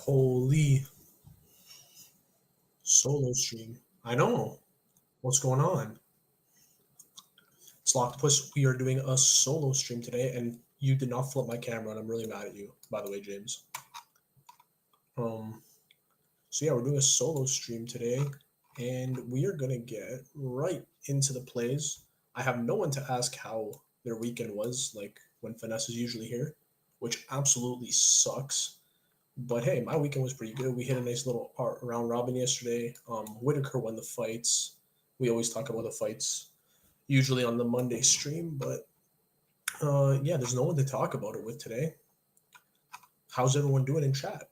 Holy solo stream. I know. What's going on? It's Locktopus. We are doing a solo stream today, and you did not flip my camera, and I'm really mad at you, by the way, James. So yeah, we're doing a solo stream today, and we are gonna get right into the plays. I have no one to ask how their weekend was, like when Finesse is usually here, which absolutely sucks. But hey, my weekend was pretty good. We hit a nice little round robin yesterday. Whitaker won the fights. We always talk about the fights, usually on the Monday stream. But yeah, there's no one to talk about it with today. How's everyone doing in chat?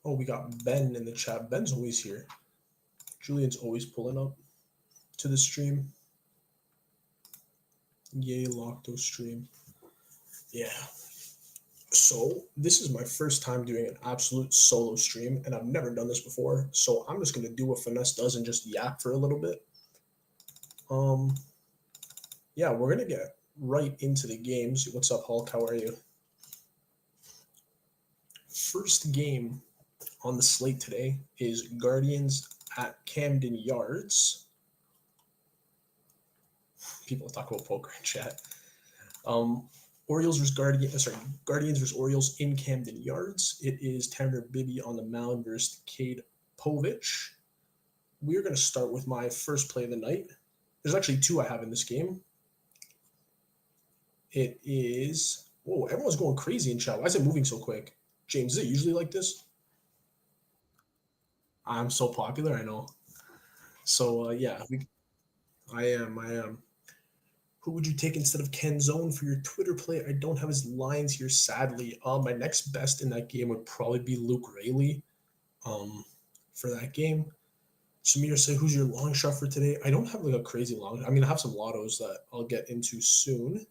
Oh, we got Ben in the chat. Ben's always here. Julian's always pulling up to the stream. Yay, Locto stream. Yeah. So this is my first time doing an absolute solo stream, and I've never done this before. So I'm just gonna do what Finesse does and just yap for a little bit. Yeah, we're gonna get right into the games. What's up, Hulk? How are you? First game on the slate today is Guardians at Camden Yards. People talk about poker in chat. Orioles versus Guardians versus Orioles in Camden Yards. It is Tanner Bibby on the mound versus Cade Povich. We're going to start with my first play of the night. There's actually two I have in this game. It is... Whoa, everyone's going crazy in chat. Why is it moving so quick? James, is it usually like this? I'm so popular, I know. So, yeah, I am. Who would you take instead of Ken Zone for your Twitter play? I don't have his lines here, sadly. My next best in that game would probably be Luke Rayleigh for that game. Samir said, who's your long shot for today? I don't have like a crazy long. I mean, I have some lottos that I'll get into soon.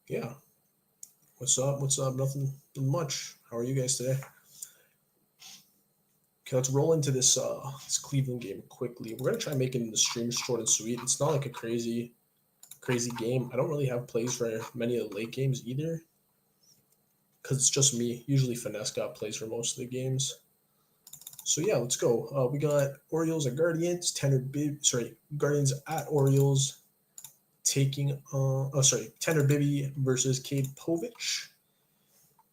Yeah. What's up? Nothing much. How are you guys today? Okay, let's roll into this Cleveland game quickly. We're gonna try making the stream short and sweet. It's not like a crazy game. I don't really have plays for many of the late games either, because it's just me. Usually Finesse got plays for most of the games. So yeah, let's go. We got Orioles at Guardians. Guardians at Orioles taking. Tanner Bibby versus Cade Povich.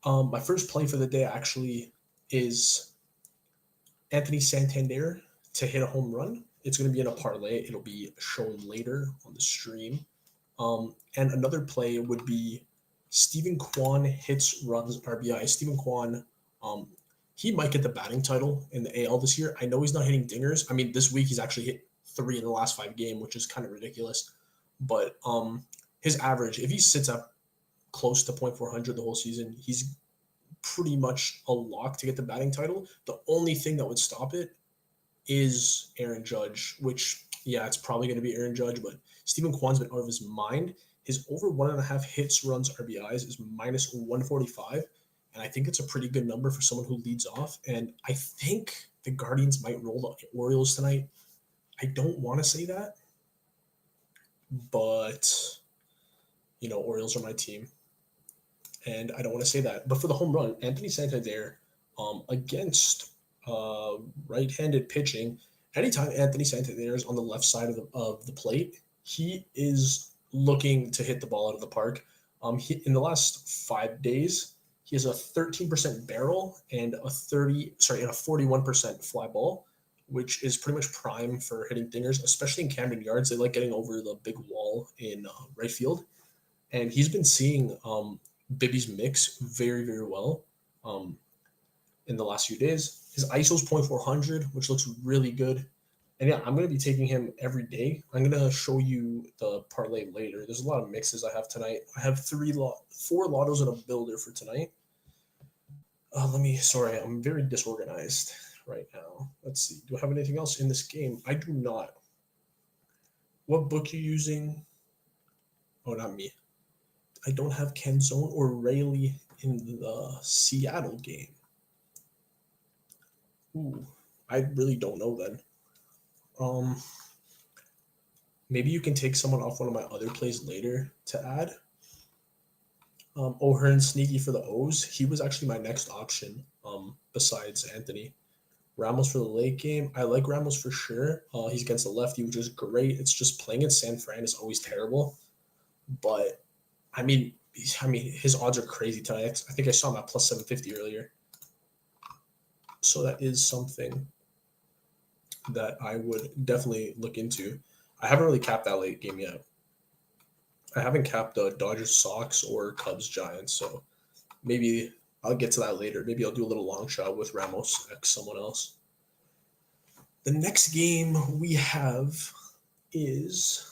My first play for the day actually is Anthony Santander to hit a home run. It's going to be in a parlay. It'll be shown later on the stream. And another play would be Stephen Kwan hits, runs, RBI. Stephen Kwan, he might get the batting title in the AL this year. I know he's not hitting dingers. I mean, this week he's actually hit 3 in the last 5 games, which is kind of ridiculous. But his average, if he sits up close to .400 the whole season, he's pretty much a lock to get the batting title. The only thing that would stop it is Aaron Judge, which, yeah, it's probably going to be Aaron Judge, but Stephen Kwan's been out of his mind. His over 1.5 hits, runs, RBIs is minus 145, and I think it's a pretty good number for someone who leads off, and I think the Guardians might roll the Orioles tonight. I don't want to say that, but, Orioles are my team. And I don't want to say that. But for the home run, Anthony Santander against right-handed pitching, anytime Anthony Santander is on the left side of the plate, he is looking to hit the ball out of the park. In the last 5 days, he has a 13% barrel and a 41% fly ball, which is pretty much prime for hitting dingers, especially in Camden Yards. They like getting over the big wall in right field. And he's been seeing Bibby's mix very, very well in the last few days. His ISO is .400, which looks really good. And yeah, I'm going to be taking him every day. I'm going to show you the parlay later. There's a lot of mixes I have tonight. I have 4 lottos and a builder for tonight. I'm very disorganized right now. Let's see. Do I have anything else in this game? I do not. What book are you using? Oh, not me. I don't have Ken Zone or Rayleigh in the Seattle game. Ooh, I really don't know then. Maybe you can take someone off one of my other plays later to add. O'Hearn sneaky for the O's. He was actually my next option. Besides Anthony Ramos for the late game. I like Ramos for sure. He's against the lefty, which is great. It's just playing in San Fran is always terrible. But I mean, his odds are crazy tonight. I think I saw him at plus 750 earlier. So that is something that I would definitely look into. I haven't really capped that late game yet. I haven't capped the Dodgers Sox or Cubs Giants, so maybe I'll get to that later. Maybe I'll do a little long shot with Ramos x someone else. The next game we have is,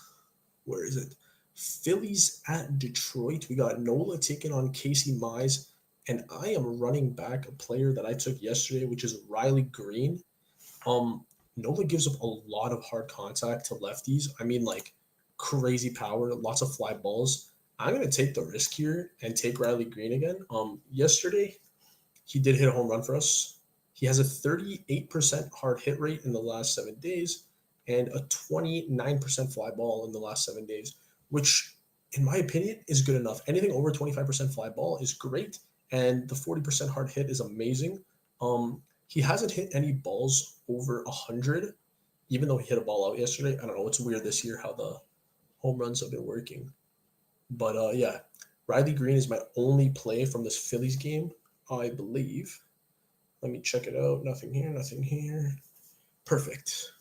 where is it? Phillies at Detroit. We got Nola taking on Casey Mize, and I am running back a player that I took yesterday, which is Riley Green. Nola gives up a lot of hard contact to lefties. I mean, like crazy power, lots of fly balls. I'm gonna take the risk here and take Riley Green again. Yesterday he did hit a home run for us. He has a 38% hard hit rate in the last 7 days and a 29% fly ball in the last 7 days, which, in my opinion, is good enough. Anything over 25% fly ball is great, and the 40% hard hit is amazing. He hasn't hit any balls over 100, even though he hit a ball out yesterday. I don't know. It's weird this year how the home runs have been working. But yeah, Riley Green is my only play from this Phillies game, I believe. Let me check it out. Nothing here, nothing here. Perfect.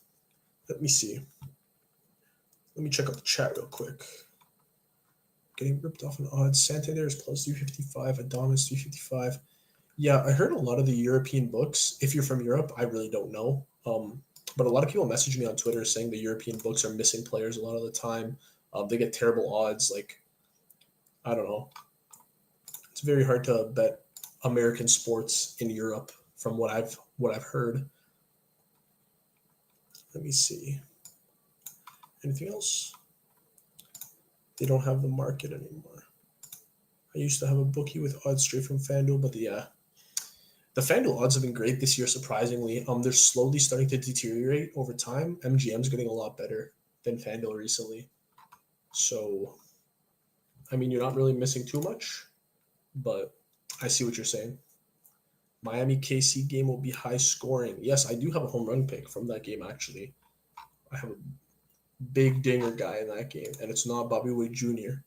Let me see. Let me check out the chat real quick. Getting ripped off in odds. Santander is plus 355. Adamas 355. Yeah, I heard a lot of the European books. If you're from Europe, I really don't know. But a lot of people message me on Twitter saying the European books are missing players a lot of the time. They get terrible odds. Like, I don't know. It's very hard to bet American sports in Europe from what I've heard. Let me see. Anything else? They don't have the market anymore. I used to have a bookie with odds straight from FanDuel, but the FanDuel odds have been great this year, surprisingly. They're slowly starting to deteriorate over time. MGM's getting a lot better than FanDuel recently. So, I mean, you're not really missing too much, but I see what you're saying. Miami KC game will be high scoring. Yes, I do have a home run pick from that game, actually. I have a big dinger guy in that game, and it's not Bobby Witt Jr.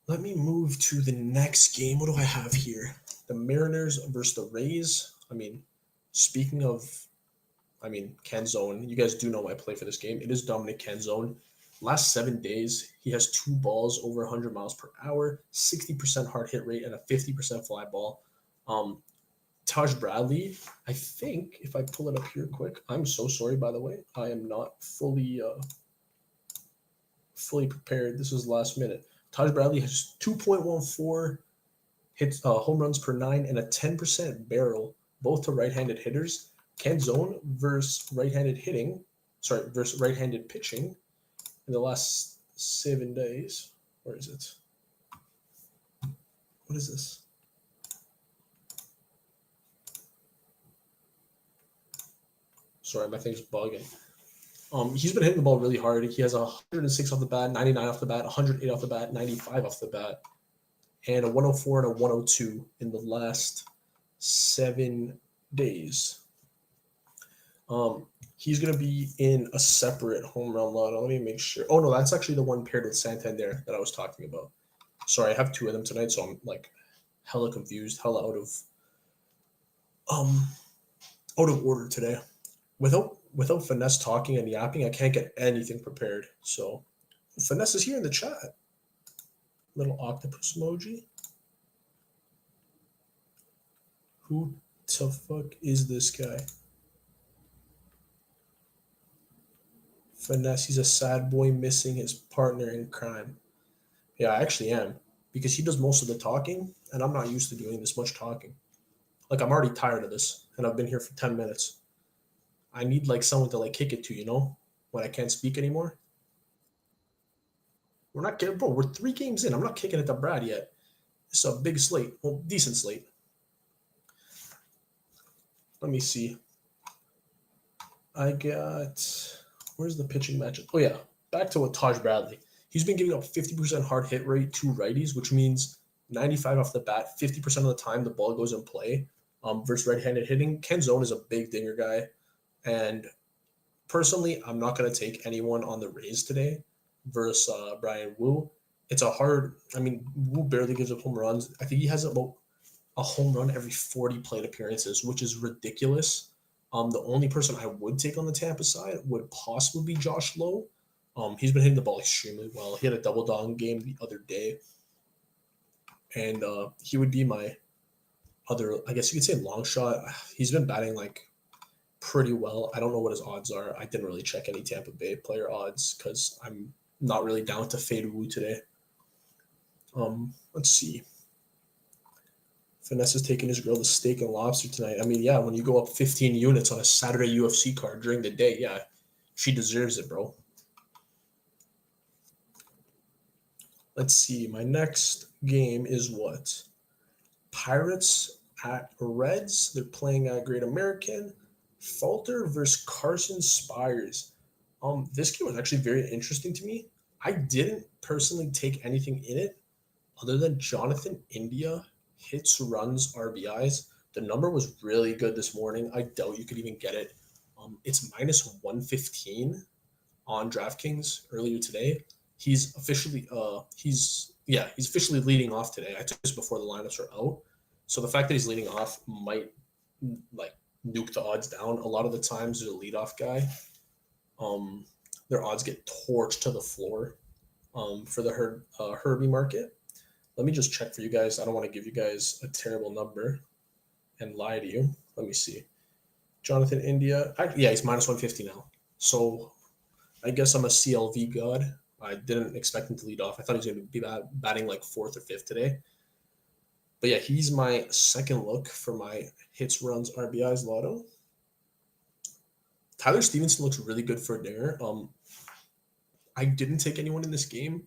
Let me move to the next game. What do I have here? The Mariners versus the Rays. I mean, speaking of, Canzone, you guys do know my play for this game. It is Dominic Canzone. Last 7 days, he has 2 balls over 100 miles per hour, 60% hard hit rate, and a 50% fly ball. Taj Bradley, I think if I pull it up here quick, I'm so sorry, by the way. I am not fully prepared. This was last minute. Taj Bradley has 2.14 hits, home runs per 9, and a 10% barrel, both to right-handed hitters. Canzone versus right-handed pitching in the last 7 days. Where is it? What is this? Sorry, my thing's bugging. He's been hitting the ball really hard. He has 106 off the bat, 99 off the bat, 108 off the bat, 95 off the bat, and a 104 and a 102 in the last 7 days. He's going to be in a separate home run lotto. Let me make sure. Oh, no, that's actually the one paired with Santander that I was talking about. Sorry, I have 2 of them tonight, so I'm like hella confused, hella out of order today. Without Finesse talking and yapping, I can't get anything prepared. So Finesse is here in the chat. Little octopus emoji. Who the fuck is this guy? Finesse, he's a sad boy missing his partner in crime. Yeah, I actually am. Because he does most of the talking, and I'm not used to doing this much talking. Like, I'm already tired of this, and I've been here for 10 minutes. I need, like, someone to, like, kick it to, when I can't speak anymore. We're not getting, bro, we're 3 games in. I'm not kicking it to Brad yet. It's a big slate. Well, decent slate. Let me see. I got, Where's the pitching matchup? Oh yeah, back to what Taj Bradley. He's been giving up 50% hard hit rate to righties, which means 95 off the bat, 50% of the time the ball goes in play. Versus right-handed hitting, Ken Zone is a big dinger guy, and personally, I'm not going to take anyone on the Rays today versus Brian Wu. It's a hard. I mean, Wu barely gives up home runs. I think he has about a home run every 40 plate appearances, which is ridiculous. The only person I would take on the Tampa side would possibly be Josh Lowe. He's been hitting the ball extremely well. He had a double dong game the other day, and he would be my other, I guess you could say, long shot. He's been batting like pretty well. I don't know what his odds are. I didn't really check any Tampa Bay player odds because I'm not really down to fade Wu today. Let's see. Finesse is taking his girl to steak and lobster tonight. I mean, yeah, when you go up 15 units on a Saturday UFC card during the day, yeah, she deserves it, bro. Let's see. My next game is what? Pirates at Reds. They're playing at Great American. Falter versus Carson Spires. This game was actually very interesting to me. I didn't personally take anything in it other than Jonathan India hits, runs, RBIs. The number was really good this morning. I doubt you could even get it. It's minus 115 on DraftKings earlier today. He's officially he's officially leading off today. I took this before the lineups are out. So the fact that he's leading off might like nuke the odds down. A lot of the times there's a leadoff guy. Their odds get torched to the floor for the Herbie market. Let me just check for you guys. I don't want to give you guys a terrible number and lie to you. Let me see. Jonathan India. Yeah, he's minus 150 now. So I guess I'm a CLV god. I didn't expect him to lead off. I thought he was going to be batting like fourth or fifth today. But yeah, he's my second look for my hits, runs, RBIs lotto. Tyler Stevenson looks really good for a dinger. I didn't take anyone in this game.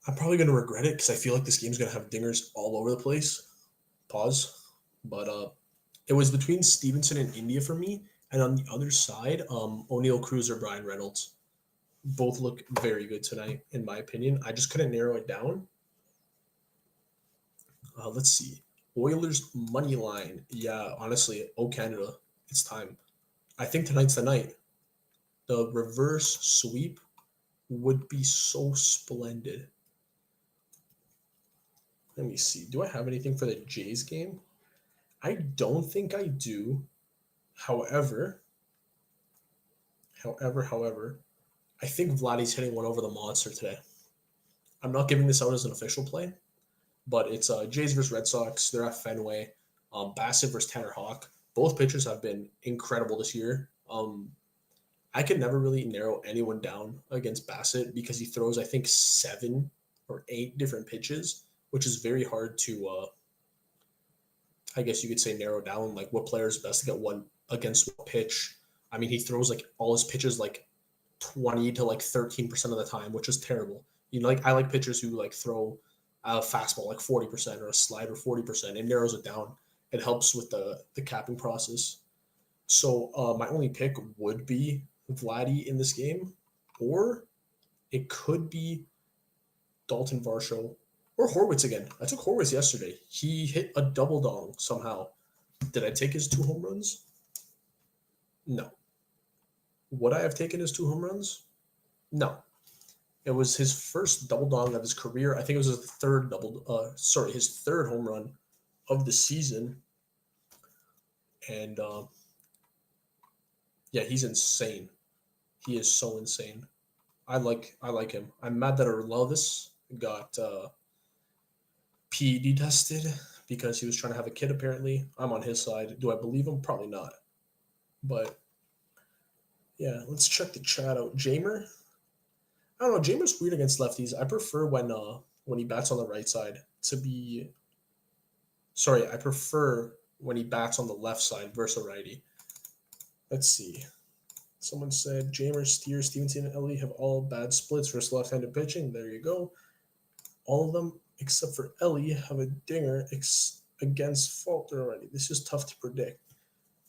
I'm probably going to regret it because I feel like this game's going to have dingers all over the place. Pause. But it was between Stevenson and India for me. And on the other side, O'Neill Cruz or Brian Reynolds. Both look very good tonight, in my opinion. I just couldn't narrow it down. Let's see. Oilers money line. Yeah, honestly, Canada, it's time. I think tonight's the night. The reverse sweep would be so splendid. Let me see. Do I have anything for the Jays game? I don't think I do. However, I think Vladdy's hitting one over the monster today. I'm not giving this out as an official play, but it's Jays versus Red Sox. They're at Fenway. Bassett versus Tanner Hawk. Both pitchers have been incredible this year. I could never really narrow anyone down against Bassett because he throws, I think, 7 or 8 different pitches, which is very hard to, I guess you could say, narrow down like what player is best to get one against what pitch. I mean, he throws like all his pitches like 20 to like 13% of the time, which is terrible. You know, like I like pitchers who like throw a fastball like 40% or a slider 40%. It narrows it down. It helps with the capping process. So my only pick would be Vladdy in this game, or it could be Dalton Varsho or Horwitz again. I took Horwitz yesterday. He hit a double dong somehow. Did I take his 2 home runs? No. Would I have taken his 2 home runs? No. It was his first double dong of his career. I think it was his his third home run of the season. And yeah, he's insane. He is so insane. I like him. I'm mad that Orlovis got PED tested because he was trying to have a kid apparently. I'm on his side. Do I believe him? Probably not. But yeah, let's check the chat out. Jamer? I don't know. Jamer's weird against lefties. I prefer when he bats on the right side to be. Sorry, I prefer when he bats on the left side versus a righty. Let's see. Someone said Jamer, Steer, Stevenson, and Ellie have all bad splits versus left-handed pitching. There you go. All of them except for Ellie have a dinger against Falter already. This is tough to predict.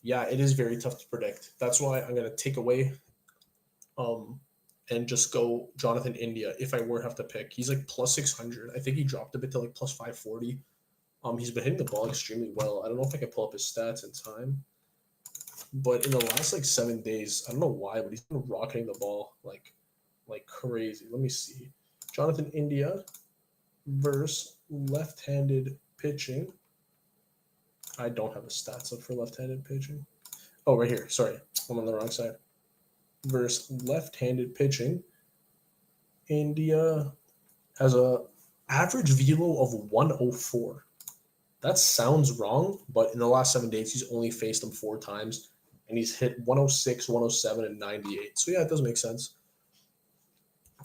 Yeah, it is very tough to predict. That's why I'm going to take away and just go Jonathan India if I were to have to pick. He's like plus 600. I think he dropped a bit to like plus 540. He's been hitting the ball extremely well. I don't know if I can pull up his stats in time, but in the last like 7 days, I don't know why, but he's been rocketing the ball like crazy. Let me see. Jonathan India versus left-handed pitching. I don't have the stats up for left-handed pitching. Oh, right here. Sorry, I'm on the wrong side. Versus left-handed pitching. India has a average velo of 104. That sounds wrong, but in the last 7 days, he's only faced them 4 times, and he's hit 106, 107, and 98. So yeah, it does make sense.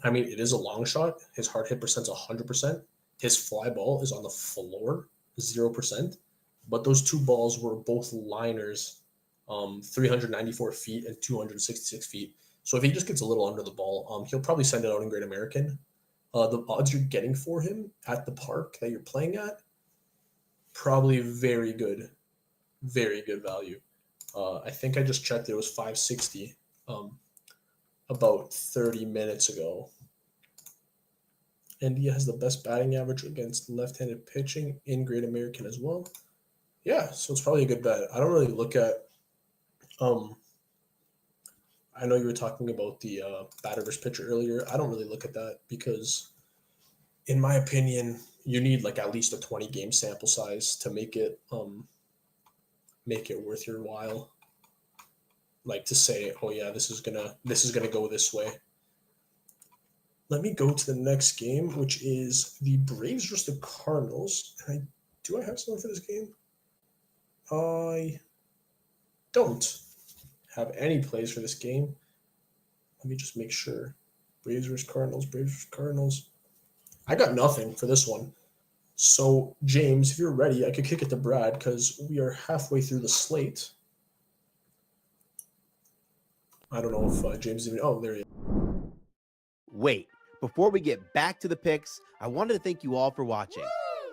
I mean, it is a long shot. His hard hit percent's 100%. His fly ball is on the floor, 0%. But those two balls were both liners, 394 feet and 266 feet. So if he just gets a little under the ball, he'll probably send it out in Great American. The odds you're getting for him at the park that you're playing at, probably very good value. I think I just checked; it was 560 about 30 minutes ago. India has the best batting average against left-handed pitching in Great American as well. Yeah, so it's probably a good bet. I don't really look at. I know you were talking about the batter versus pitcher earlier. I don't really look at that because, in my opinion, you need like at least a 20 game sample size to make it worth your while. Like to say, oh yeah, this is gonna go this way. Let me go to the next game, which is the Braves versus the Cardinals. Do I have someone for this game? I don't have any plays for this game. Let me just make sure. Braves versus Cardinals. Braves versus Cardinals. I got nothing for this one. So, James, if you're ready, I could kick it to Brad because we are halfway through the slate. I don't know if James even. Oh, there he is. Wait, before we get back to the picks, I wanted to thank you all for watching.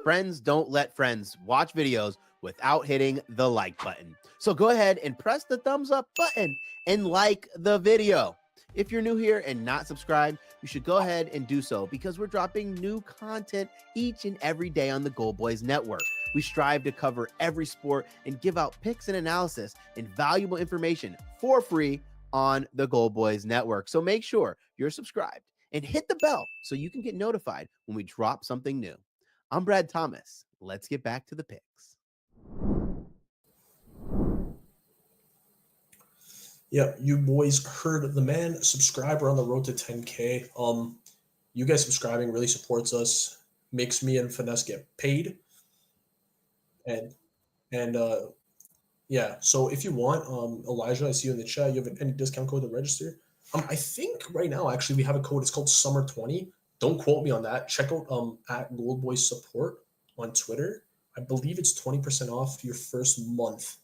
Friends don't let friends watch videos without hitting the like button. So go ahead and press the thumbs up button and like the video. If you're new here and not subscribed, you should go ahead and do so because we're dropping new content each and every day on the GoldBoys Network. We strive to cover every sport and give out picks and analysis and valuable information for free on the GoldBoys Network. So make sure you're subscribed and hit the bell so you can get notified when we drop something new. I'm Brad Thomas. Let's get back to the picks. Yeah, you boys heard the man. Subscribe. We're on the road to 10K. You guys subscribing really supports us, makes me and Finesse get paid. And yeah, so if you want, Elijah, I see you in the chat. You have any discount code to register? I think right now actually we have a code. It's called Summer20. Don't quote me on that. Check out at GoldBoys Support on Twitter. I believe it's 20% off your first month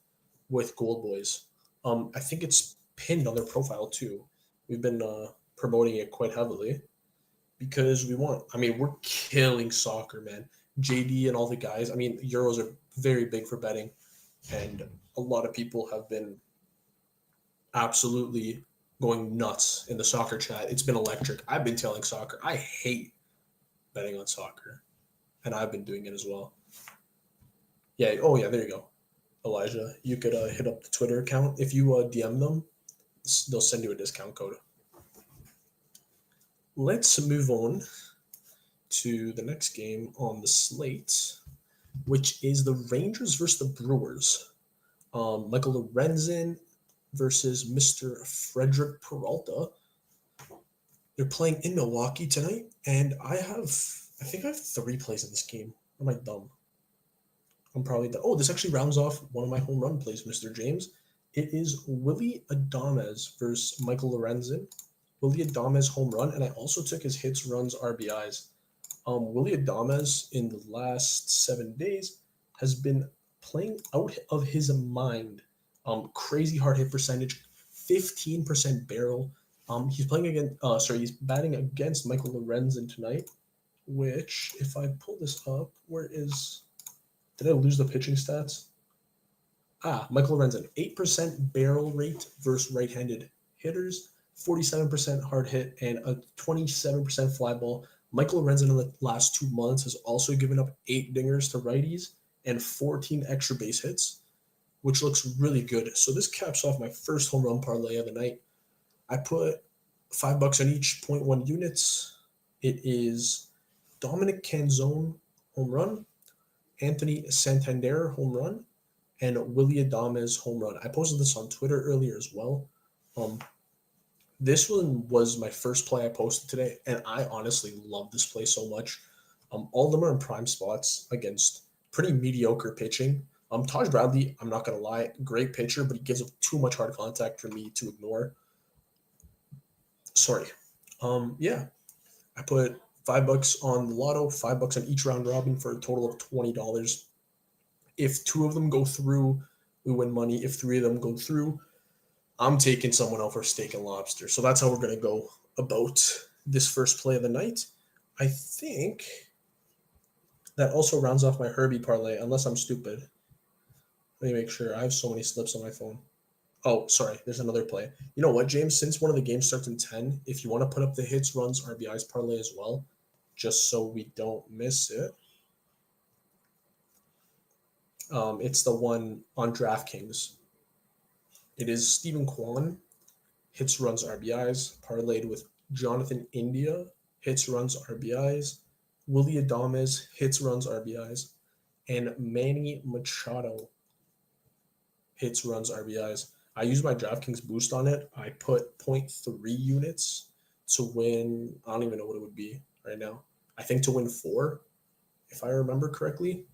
with GoldBoys. I think it's pinned on their profile too. We've been promoting it quite heavily because we want. I mean, we're killing soccer, man. JD and all the guys. I mean, Euros are very big for betting, and a lot of people have been absolutely going nuts in the soccer chat. It's been electric. I've been telling soccer. I hate betting on soccer, and I've been doing it as well. Yeah. Oh, yeah. There you go, Elijah. You could hit up the Twitter account. If you DM them, they'll send you a discount code. Let's move on to the next game on the slate, which is the Rangers versus the Brewers. Michael Lorenzen versus Mr. Frederick Peralta. They're playing in Milwaukee tonight, and I think I have 3 plays in this game. Or am I dumb? I'm probably dumb. Oh, this actually rounds off one of my home run plays, Mr. James. It is Willy Adames versus Michael Lorenzen. Willy Adames home run, and I also took his hits, runs, RBIs. Willy Adames in the last 7 days has been playing out of his mind. Crazy hard hit percentage, 15% barrel. He's playing against. He's batting against Michael Lorenzen tonight. Which, if I pull this up, did I lose the pitching stats? Michael Lorenzen, 8% barrel rate versus right-handed hitters, 47% hard hit, and a 27% fly ball. Michael Lorenzen in the last 2 months has also given up 8 dingers to righties and 14 extra base hits, which looks really good. So this caps off my first home run parlay of the night. I put $5 on each, 0.1 units. It is Dominic Canzone home run, Anthony Santander home run, and Willie Adames home run. I posted this on Twitter earlier as well. This one was my first play I posted today, and I honestly love this play so much. All of them are in prime spots against pretty mediocre pitching. Taj Bradley, I'm not gonna lie, great pitcher, but he gives up too much hard contact for me to ignore. Sorry. Yeah, I put $5 on the lotto, $5 on each round robin for a total of $20. If 2 of them go through, we win money. If 3 of them go through, I'm taking someone out for steak and lobster. So that's how we're going to go about this first play of the night. I think that also rounds off my Herbie parlay, unless I'm stupid. Let me make sure. I have so many slips on my phone. Oh, sorry. There's another play. You know what, James? Since one of the games starts in 10, if you want to put up the hits, runs, RBIs parlay as well, just so we don't miss it. It's the one on DraftKings. It is Stephen Kwan, hits, runs, RBIs, parlayed with Jonathan India, hits, runs, RBIs, Willie Adames, hits, runs, RBIs, and Manny Machado, hits, runs, RBIs. I use my DraftKings boost on it. I put 0.3 units to win. I don't even know what it would be right now. I think to win 4, if I remember correctly.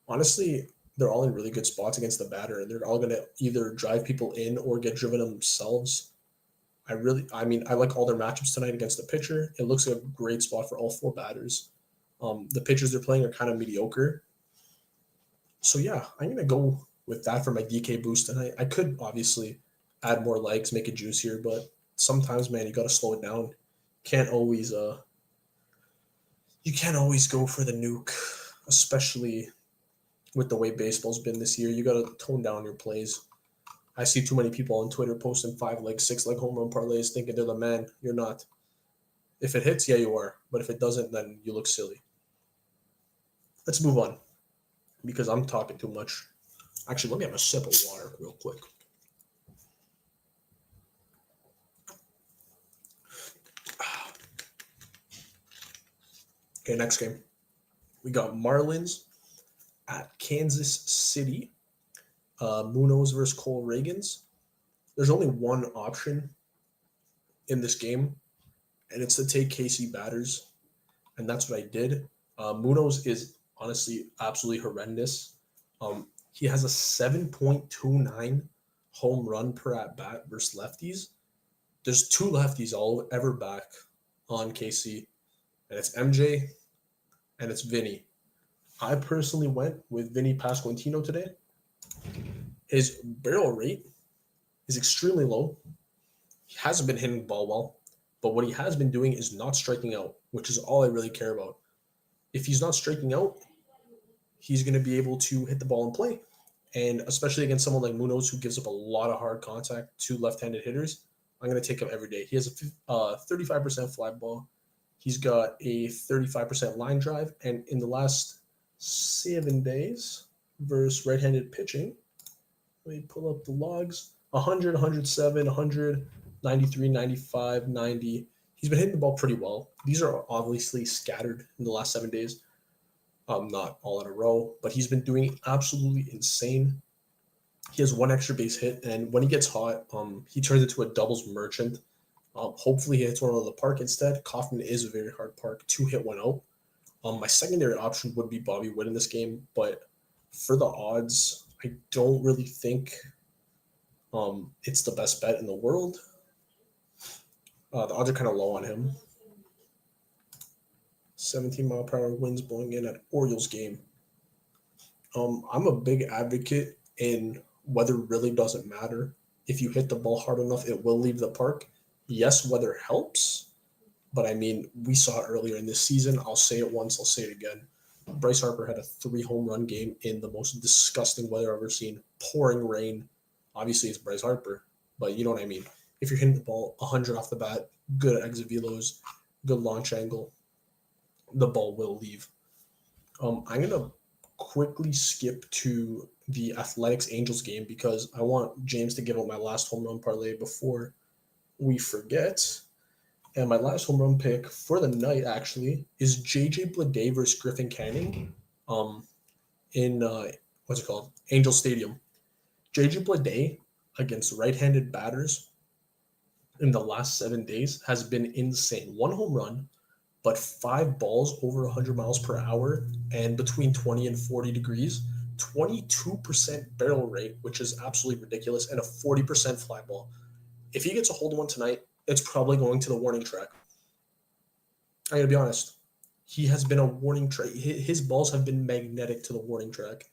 Honestly, they're all in really good spots against the batter, and they're all going to either drive people in or get driven themselves. I like all their matchups tonight against the pitcher. It looks like a great spot for all 4 batters. The pitchers they're playing are kind of mediocre. So yeah, I'm going to go with that for my DK boost tonight. I could obviously add more legs, make it juicier, but sometimes, man, you got to slow it down. You can't always go for the nuke, especially with the way baseball's been this year. You got to tone down your plays. I see too many people on Twitter posting 5-leg, 6-leg home run parlays thinking they're the man. You're not. If it hits, yeah, you are. But if it doesn't, then you look silly. Let's move on because I'm talking too much. Actually, let me have a sip of water real quick. Okay, next game. We got Marlins at Kansas City. Munoz versus Cole Reagans. There's only one option in this game, and it's to take KC batters, and that's what I did. Munoz is honestly absolutely horrendous. He has a 7.29 home run per at bat versus lefties. There's 2 lefties I'll ever back on KC, and it's MJ and it's Vinny. I personally went with Vinny Pasquantino today. His barrel rate is extremely low. He hasn't been hitting the ball well, but what he has been doing is not striking out, which is all I really care about. If he's not striking out, he's going to be able to hit the ball and play. And especially against someone like Munoz, who gives up a lot of hard contact to left-handed hitters, I'm going to take him every day. He has a 35% fly ball. He's got a 35% line drive. And in the last 7 days versus right-handed pitching, let me pull up the logs. 100, 107, 100, 93, 95, 90. He's been hitting the ball pretty well. These are obviously scattered in the last 7 days. Not all in a row, but he's been doing absolutely insane. He has 1 extra base hit, and when he gets hot, he turns into a doubles merchant. Hopefully he hits one out of the park instead. Kaufman is a very hard park. 2 hit, 1 out. My secondary option would be Bobby Witt in this game, but for the odds, I don't really think it's the best bet in the world. The odds are kind of low on him. 17-mile-per-hour winds blowing in at Orioles game. I'm a big advocate in weather really doesn't matter. If you hit the ball hard enough, it will leave the park. Yes, weather helps, but I mean, we saw it earlier in this season. I'll say it once, I'll say it again. Bryce Harper had a 3 home run game in the most disgusting weather I've ever seen. Pouring rain. Obviously, it's Bryce Harper, but you know what I mean. if you're hitting the ball 100 off the bat, good exit velos, good launch angle, the ball will leave. I'm going to quickly skip to the Athletics Angels game because I want James to give out my last home run parlay before we forget. And my last home run pick for the night actually is JJ Bleday versus Griffin Canning in what's it called? Angel Stadium. JJ Bleday against right-handed batters in the last 7 days has been insane. 1 home run, but 5 balls over 100 miles per hour and between 20 and 40 degrees, 22% barrel rate, which is absolutely ridiculous, and a 40% fly ball. If he gets a hold of one tonight, it's probably going to the warning track. I'm going to be honest. He has been a warning track. His balls have been magnetic to the warning track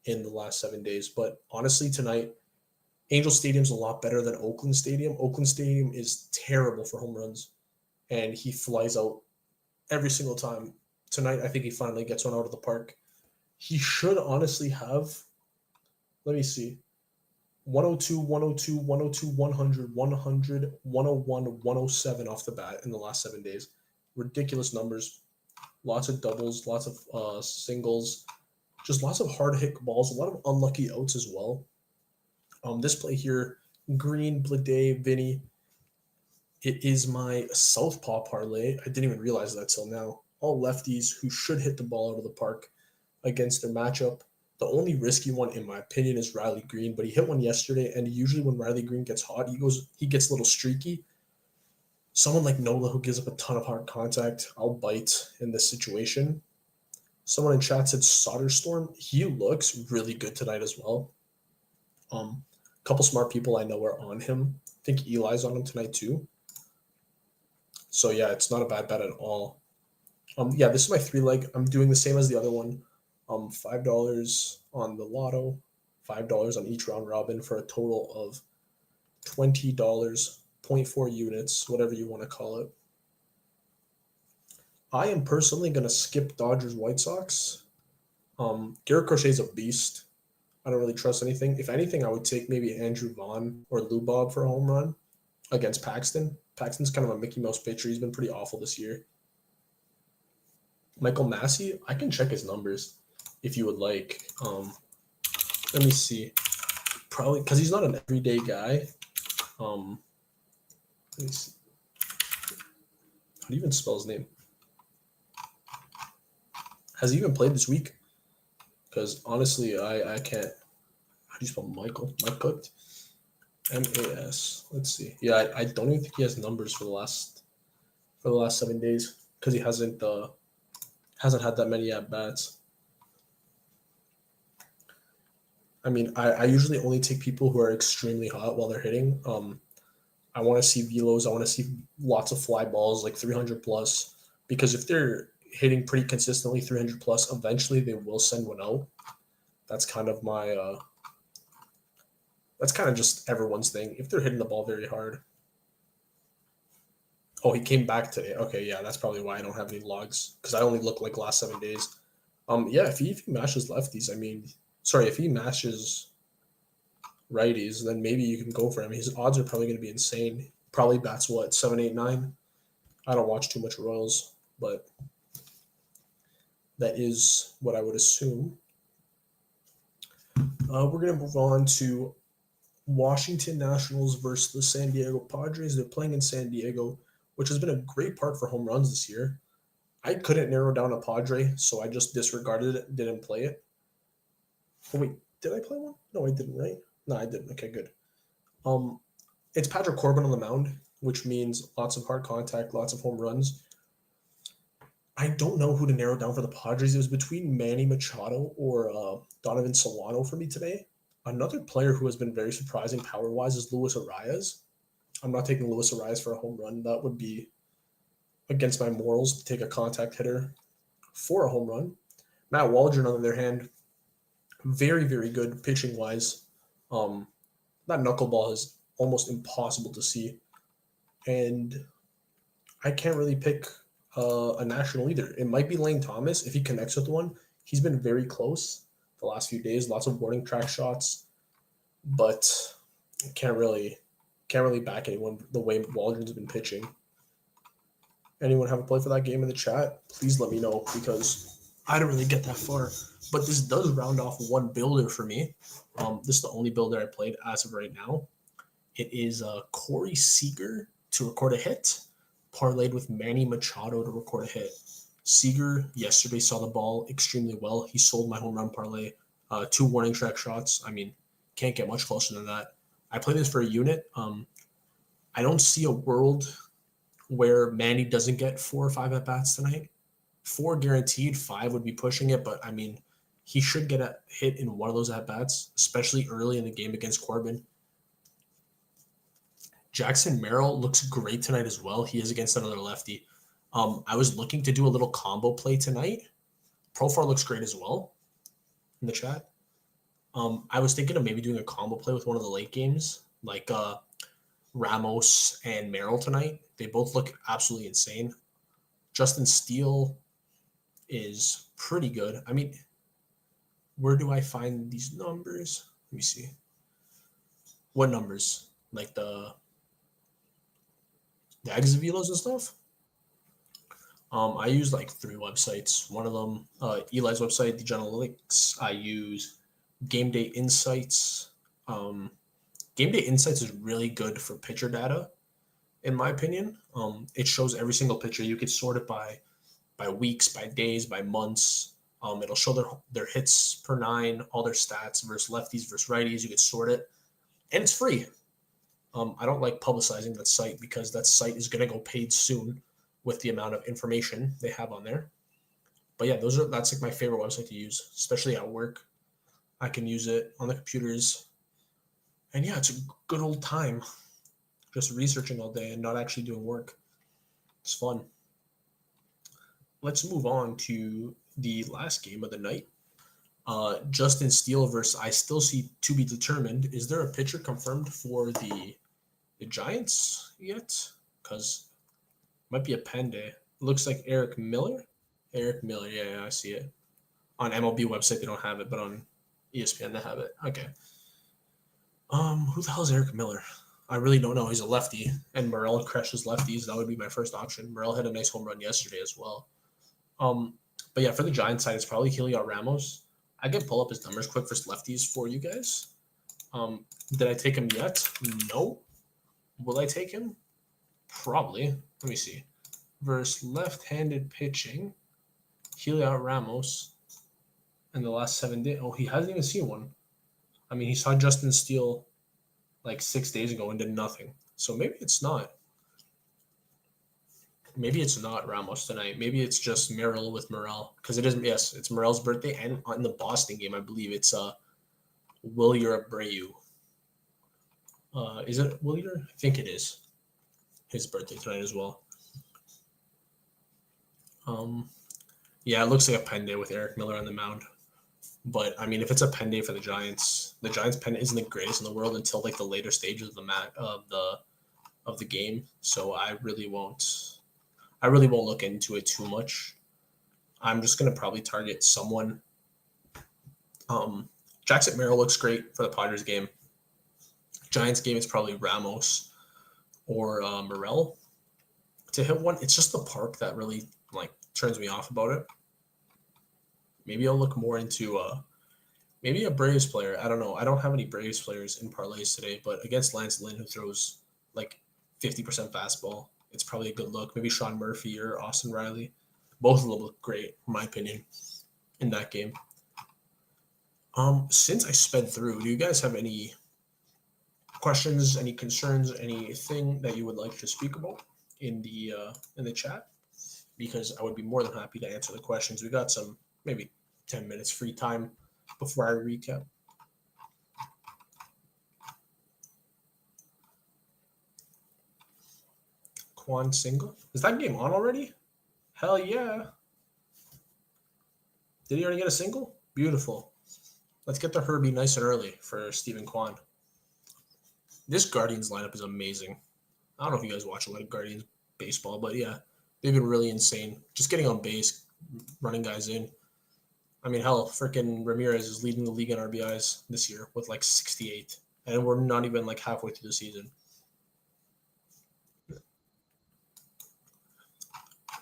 in the last 7 days. But honestly, tonight, Angel Stadium's a lot better than Oakland Stadium. Oakland Stadium is terrible for home runs, and he flies out every single time. Tonight, I think he finally gets one out of the park. He should honestly have, let me see, 102, 102, 102, 100, 100, 101, 107 off the bat in the last 7 days. Ridiculous numbers. Lots of doubles, lots of singles, just lots of hard hit balls, a lot of unlucky outs as well. This play here, Green, Bleday, Vinny, it is my southpaw parlay. I didn't even realize that till now. All lefties who should hit the ball out of the park against their matchup. The only risky one, in my opinion, is Riley Green, but he hit one yesterday, and usually when Riley Green gets hot, he gets a little streaky. Someone like Nola who gives up a ton of hard contact, I'll bite in this situation. Someone in chat said Soderstorm. He looks really good tonight as well. A couple smart people I know are on him. I think Eli's on him tonight too. So yeah, it's not a bad bet at all. Yeah, this is my 3-leg. I'm doing the same as the other one. $5 on the lotto, $5 on each round robin for a total of $20, 0.4 units, whatever you want to call it. I am personally going to skip Dodgers White Sox. Garrett Crochet's a beast. I don't really trust anything. If anything, I would take maybe Andrew Vaughn or Lou Bob for a home run against Paxton. Paxton's kind of a Mickey Mouse pitcher. He's been pretty awful this year. Michael Massey, I can check his numbers if you would like. Let me see. Probably because he's not an everyday guy. Let me see. How do you even spell his name? Has he even played this week? Because honestly, I can't. How do you spell Michael? Mike Cooked? M-A-S. Let's see. Yeah, I don't even think he has numbers for the last 7 days because he hasn't had that many at bats. I mean, I usually only take people who are extremely hot while they're hitting. I want to see velos. I want to see lots of fly balls, like 300 plus, because if they're hitting pretty consistently 300 plus, eventually they will send one out. That's kind of my that's kind of just everyone's thing. If they're hitting the ball very hard. Oh, he came back today. Okay, yeah, that's probably why I don't have any logs because I only look like last 7 days. Yeah, if he mashes lefties, if he mashes righties, then maybe you can go for him. His odds are probably going to be insane. Probably bats 7, 8, 9. I don't watch too much Royals, but that is what I would assume. We're going to move on to Washington Nationals versus the San Diego Padres. They're playing in San Diego, which has been a great park for home runs this year. I couldn't narrow down a Padre, so I just disregarded it, didn't play it. Oh, wait, did I play one? No, I didn't, right? No, I didn't. Okay, good. It's Patrick Corbin on the mound, which means lots of hard contact, lots of home runs. I don't know who to narrow down for the Padres. It was between Manny Machado or Donovan Solano for me today. Another player who has been very surprising power-wise is Luis Arias. I'm not taking Luis Arias for a home run. That would be against my morals to take a contact hitter for a home run. Matt Waldron, on the other hand, very, very good pitching-wise. That knuckleball is almost impossible to see. And I can't really pick a national either. It might be Lane Thomas if he connects with one. He's been very close the last few days. Lots of warning track shots. But can't really Can't really back anyone the way Waldron's been pitching. Anyone have a play for that game in the chat? Please let me know because I don't really get that far. But this does round off one builder for me. This is the only builder I played as of right now. It is Corey Seager to record a hit, parlayed with Manny Machado to record a hit. Seager yesterday saw the ball extremely well. He sold my home run parlay, 2 warning track shots. I mean, can't get much closer than that. I play this for a unit. I don't see a world where Manny doesn't get 4 or 5 at bats tonight. 4 guaranteed, 5 would be pushing it, but I mean, he should get a hit in one of those at bats, especially early in the game against Corbin. Jackson Merrill looks great tonight as well. He is against another lefty. I was looking to do a little combo play tonight. Profar looks great as well in the chat. I was thinking of maybe doing a combo play with one of the late games, like Ramos and Merrill tonight. They both look absolutely insane. Justin Steele is pretty good. I mean, where do I find these numbers? Let me see. What numbers? Like the Exavilos and stuff? I use like 3 websites. One of them, Eli's website, the Analytics. I use Game Day Insights. Game Day Insights is really good for pitcher data, in my opinion. It shows every single pitcher. You could sort it by weeks, by days, by months. It'll show their hits per 9, all their stats versus lefties versus righties. You could sort it, and it's free. I don't like publicizing that site because that site is going to go paid soon with the amount of information they have on there. But yeah, that's like my favorite website to use, especially at work. I can use it on the computers. And yeah, it's a good old time just researching all day and not actually doing work. It's fun. Let's move on to the last game of the night. Justin Steele versus I still see to be determined. Is there a pitcher confirmed for the Giants yet? Because it might be a pen day. It looks like Eric Miller. Eric Miller, yeah, I see it. On MLB website, they don't have it, but on ESPN, they have it. Okay. Who the hell is Eric Miller? I really don't know. He's a lefty, and Morel crushes lefties. That would be my first option. Morel had a nice home run yesterday as well. But yeah, for the Giants side, it's probably Heliot Ramos. I can pull up his numbers quick for lefties for you guys. Did I take him yet? No. Will I take him? Probably. Let me see. Versus left-handed pitching, Heliot Ramos in the last 7 days. Oh, he hasn't even seen one. I mean, he saw Justin Steele like 6 days ago and did nothing. So maybe it's not. Maybe it's not Ramos tonight. Maybe it's just Merrill with Morel. Because it isn't, yes, it's Morel's birthday. And in the Boston game, I believe it's Wilyer Abreu. Is it Wilyer? I think it is. His birthday tonight as well. Yeah, it looks like a pen day with Eric Miller on the mound. But I mean, if it's a pen day for the Giants pen isn't the greatest in the world until like the later stages of the game. So I really won't look into it too much. I'm just gonna probably target someone. Jackson Merrill looks great for the Padres game. Giants game is probably Ramos or Morel to hit one. It's just the park that really like turns me off about it. Maybe I'll look more into maybe a Braves player. I don't know. I don't have any Braves players in parlays today, but against Lance Lynn, who throws like 50% fastball, it's probably a good look. Maybe Sean Murphy or Austin Riley. Both of them look great, in my opinion, in that game. Since I sped through, do you guys have any questions, any concerns, anything that you would like to speak about in the chat? Because I would be more than happy to answer the questions. We got some maybe 10 minutes free time before I recap. Quan single. Is that game on already? Hell yeah. Did he already get a single? Beautiful. Let's get the Herbie nice and early for Stephen Kwan. This Guardians lineup is amazing. I don't know if you guys watch a lot of Guardians baseball, but yeah, they've been really insane. Just getting on base, running guys in. I mean, hell, freaking Ramirez is leading the league in RBIs this year with like 68, and we're not even like halfway through the season.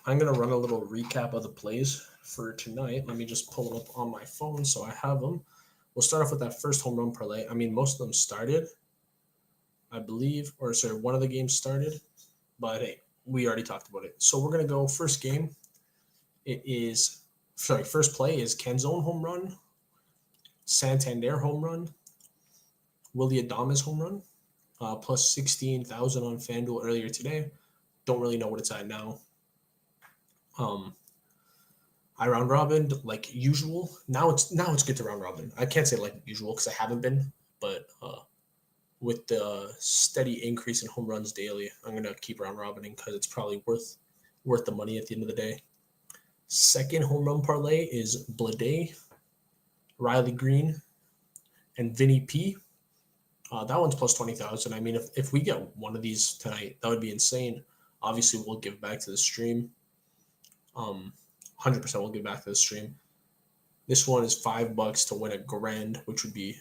I'm going to run a little recap of the plays for tonight. Let me just pull it up on my phone so I have them. We'll start off with that first home run parlay. I mean, most of them started, I believe, or sorry, one of the games started, but hey, we already talked about it. So we're going to go first game. First play is Canzone home run, Santander home run, Willie Adames home run, plus 16,000 on FanDuel earlier today. Don't really know what it's at now. I round robin like usual. Now it's good to round robin. I can't say like usual because I haven't been, but with the steady increase in home runs daily, I'm gonna keep round robining because it's probably worth the money at the end of the day. Second home run parlay is Blade, Riley Green, and Vinny P. That one's plus 20,000. I mean, if we get one of these tonight, that would be insane. Obviously, we'll give back to the stream. 100% we'll give back to the stream. This one is $5 to win $1,000, which would be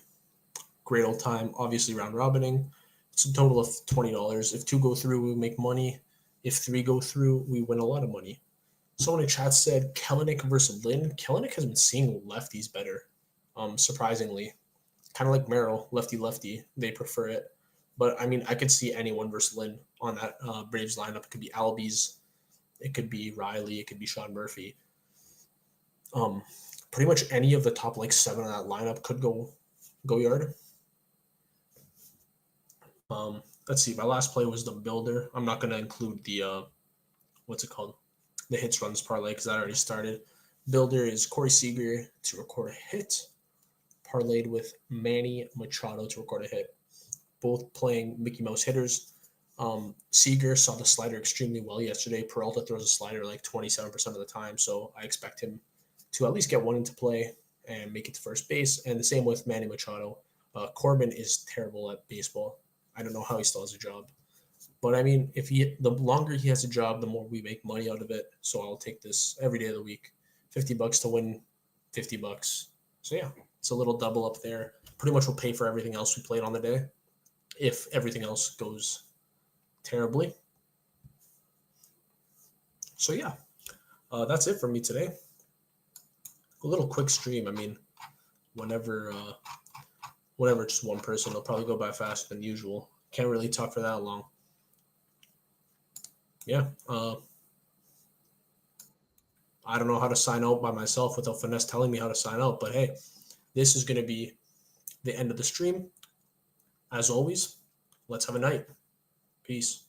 great old time. Obviously, round robining. It's a total of $20. If 2 go through, we make money. If 3 go through, we win a lot of money. Someone in chat said Kellenic versus Lynn. Kellenic has been seeing lefties better, surprisingly. Kind of like Merrill, lefty. They prefer it. But, I mean, I could see anyone versus Lynn on that Braves lineup. It could be Albies. It could be Riley. It could be Sean Murphy. Pretty much any of the top, 7 of that lineup could go yard. Let's see. My last play was the Builder. I'm not going to include the, what's it called? The hits runs parlay because that already started. Builder is Corey Seager to record a hit, parlayed with Manny Machado to record a hit. Both playing Mickey Mouse hitters. Seager saw the slider extremely well yesterday. Peralta throws a slider 27% of the time, so I expect him to at least get one into play and make it to first base. And the same with Manny Machado. Corbin is terrible at baseball. I don't know how he still has a job. But I mean, the longer he has a job, the more we make money out of it. So I'll take this every day of the week. $50 to win $50. So yeah, it's a little double up there. Pretty much will pay for everything else we played on the day if everything else goes terribly. So yeah, that's it for me today. A little quick stream. I mean, whenever it's just one person, it'll probably go by faster than usual. Can't really talk for that long. Yeah. I don't know how to sign out by myself without Finesse telling me how to sign out. But hey, this is going to be the end of the stream. As always, let's have a night. Peace.